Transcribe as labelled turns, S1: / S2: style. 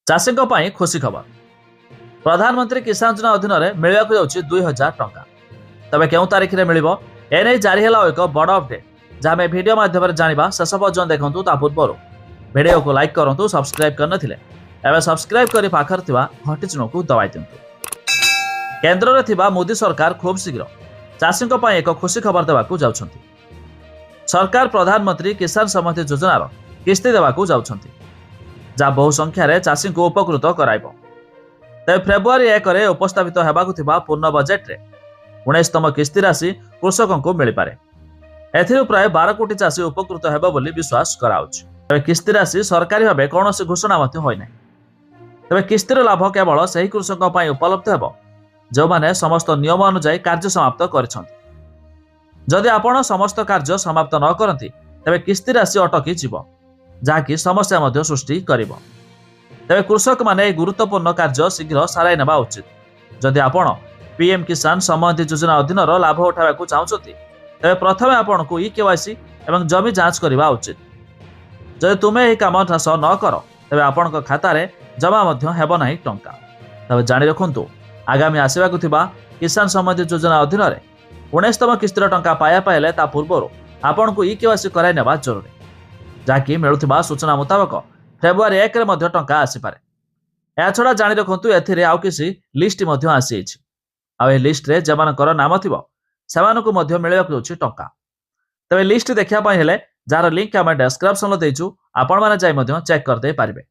S1: ଚାଷୀଙ୍କ ପାଇଁ ଖୁସି ଖବର। ପ୍ରଧାନମନ୍ତ୍ରୀ କିଷାନ ଯୋଜନା ଅଧୀନରେ ମିଳିବାକୁ ଯାଉଛି 2000 ଟଙ୍କା। ତେବେ କେଉଁ ତାରିଖରେ ମିଳିବ ଏନେଇ ଜାରି ହେଲା ଏକ ବଡ଼ ଅପଡେଟ୍, ଯାହା ଆମେ ଭିଡିଓ ମାଧ୍ୟମରେ ଜାଣିବା। ଶେଷ ପର୍ଯ୍ୟନ୍ତ ଦେଖନ୍ତୁ। ତା ପୂର୍ବରୁ ଭିଡିଓକୁ ଲାଇକ୍ କରନ୍ତୁ, ସବସ୍କ୍ରାଇବ୍ କରିନଥିଲେ ଏବେ ସବସ୍କ୍ରାଇବ୍ କରି ପାଖରେ ଥିବା ଘଣ୍ଟି ଚିହ୍ନକୁ ଦବାଇ ଦିଅନ୍ତୁ। କେନ୍ଦ୍ରରେ ଥିବା ମୋଦି ସରକାର ଖୁବ୍ ଶୀଘ୍ର ଚାଷୀଙ୍କ ପାଇଁ ଏକ ଖୁସି ଖବର ଦେବାକୁ ଯାଉଛନ୍ତି। ସରକାର ପ୍ରଧାନମନ୍ତ୍ରୀ କିଷାନ ସମ୍ମତି ଯୋଜନାର କିସ୍ତି ଦେବାକୁ ଯାଉଛନ୍ତି, ଯାହା ବହୁ ସଂଖ୍ୟାରେ ଚାଷୀଙ୍କୁ ଉପକୃତ କରାଇବ। ତେବେ ଫେବୃଆରୀ 1ରେ ଉପସ୍ଥାପିତ ହେବାକୁ ଥିବା ପୂର୍ଣ୍ଣ ବଜେଟ୍ରେ 19ତମ କିସ୍ତି ରାଶି କୃଷକଙ୍କୁ ମିଳିପାରେ। ଏଥିରୁ ପ୍ରାୟ 12 କୋଟି ଚାଷୀ ଉପକୃତ ହେବ ବୋଲି ବିଶ୍ୱାସ କରାଯାଉଛି। ତେବେ କିସ୍ତି ରାଶି ସରକାରୀ ଭାବେ କୌଣସି ଘୋଷଣା ମଧ୍ୟ ହୋଇନାହିଁ। ତେବେ କିସ୍ତିର ଲାଭ କେବଳ ସେହି କୃଷକଙ୍କ ପାଇଁ ଉପଲବ୍ଧ ହେବ ଯେଉଁମାନେ ସମସ୍ତ ନିୟମ ଅନୁଯାୟୀ କାର୍ଯ୍ୟ ସମାପ୍ତ କରିଛନ୍ତି। ଯଦି ଆପଣ ସମସ୍ତ କାର୍ଯ୍ୟ ସମାପ୍ତ ନ କରନ୍ତି, ତେବେ କିସ୍ତି ରାଶି ଅଟକି ଯିବ, ଯାହାକି ସମସ୍ୟା ମଧ୍ୟ ସୃଷ୍ଟି କରିବ। ତେବେ କୃଷକମାନେ ଏହି ଗୁରୁତ୍ୱପୂର୍ଣ୍ଣ କାର୍ଯ୍ୟ ଶୀଘ୍ର ସାରାଇ ନେବା ଉଚିତ। ଯଦି ଆପଣ ପିଏମ୍ କିଷାନ ସମ୍ମତି ଯୋଜନା ଅଧୀନର ଲାଭ ଉଠାଇବାକୁ ଚାହୁଁଛନ୍ତି, ତେବେ ପ୍ରଥମେ ଆପଣଙ୍କୁ ଇକେୱାଇସି ଏବଂ ଜମି ଯାଞ୍ଚ କରିବା ଉଚିତ। ଯଦି ତୁମେ ଏହି କାମ ହ୍ରାସ ନ କର, ତେବେ ଆପଣଙ୍କ ଖାତାରେ ଜମା ମଧ୍ୟ ହେବ ନାହିଁ ଟଙ୍କା। ତେବେ ଜାଣି ରଖନ୍ତୁ, ଆଗାମୀ ଆସିବାକୁ ଥିବା କିଷାନ ସମ୍ମତି ଯୋଜନା ଅଧୀନରେ 19ତମ କିସ୍ତିର ଟଙ୍କା ପାଇବା ହେଲେ ତା ପୂର୍ବରୁ ଆପଣଙ୍କୁ ଇକେୱାଇସି କରାଇ ନେବା ଜରୁରୀ, ଯାହାକି ମିଳୁଥିବା ସୂଚନା ମୁତାବକ ଫେବୃଆରୀ 1ରେ ମଧ୍ୟ ଟଙ୍କା ଆସିପାରେ। ଏହାଛଡ଼ା ଜାଣି ରଖନ୍ତୁ, ଏଥିରେ ଆଉ କିଛି ଲିଷ୍ଟ ମଧ୍ୟ ଆସିଯାଇଛି, ଆଉ ଏହି ଲିଷ୍ଟରେ ଯେମାନଙ୍କର ନାମ ଥିବ ସେମାନଙ୍କୁ ମଧ୍ୟ ମିଳିବାକୁ ଯାଉଛି ଟଙ୍କା। ତେବେ ଲିଷ୍ଟ ଦେଖିବା ପାଇଁ ହେଲେ ଯାହାର ଲିଙ୍କ ଆମେ ଡେସ୍କ୍ରିପ୍ସନରେ ଦେଇଛୁ, ଆପଣମାନେ ଯାଇ ମଧ୍ୟ ଚେକ୍ କରିଦେଇ ପାରିବେ।